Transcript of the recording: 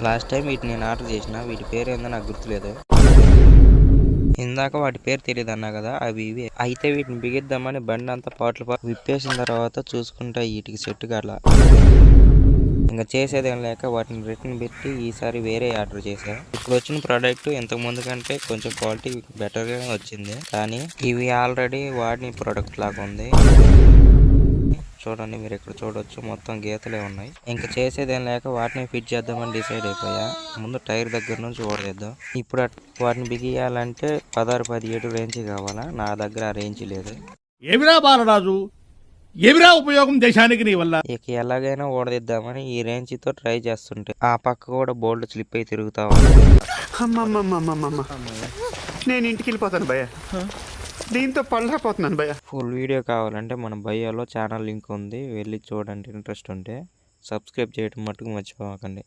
Last time వీటిని నేను order చేసిన, వీటి పేరు ఏందో నాకు గుర్తులేదు. ఇందాక వాటి పేరు తెలియదు అన్నా కదా, అవి ఇవి. అయితే వీటిని బిగిద్దామని బండి అంతా పాటలు విప్పేసిన తర్వాత చూసుకుంటా వీటికి సెట్ కాల. ఇంకా చేసేదేం లేక వాటిని రిటర్న్ పెట్టి ఈసారి వేరే ఆర్డర్ చేశా. ఇప్పుడు వచ్చిన ప్రోడక్ట్ ఇంతకు ముందు కంటే కొంచెం క్వాలిటీ బెటర్గా వచ్చింది, కానీ ఇవి ఆల్రెడీ వాడిన ప్రోడక్ట్ లాగా ఉంది. చూడండి, మీరు ఇక్కడ చూడొచ్చు, మొత్తం గీతలే ఉన్నాయి. ఇంకా చేసేదేం లేక వాటిని ఫిట్ చేద్దామని డిసైడ్ అయిపోయా. ముందు టైర్ దగ్గర నుంచి ఓడేద్దాం. ఇప్పుడు వాటిని బిగియాలంటే 16-17 రేంజ్ కావాలా, నా దగ్గర ఆ రేంజ్ లేదు. ఏమిరా బాలరాజు, ఏమిరా ఉపయోగం దేశానికి నీ వల్ల? ఇక ఎలాగైనా ఓడదిద్దామని ఈ రేంజ్ తో ట్రై చేస్తుంటే ఆ పక్క కూడా బోల్డ్ స్లిప్ అయి తిరుగుతా నేను ఇంటికి వెళ్ళిపోతాను భయ్య, దీంతో పళ్ళపోతున్నాను భయ్య. ఫుల్ వీడియో కావాలంటే మన భయ్యాలో ఛానల్ లింక్ ఉంది, వెళ్ళి చూడండి. ఇంట్రెస్ట్ ఉంటే సబ్స్క్రైబ్ చేయడం మట్టుకు మర్చిపోకండి.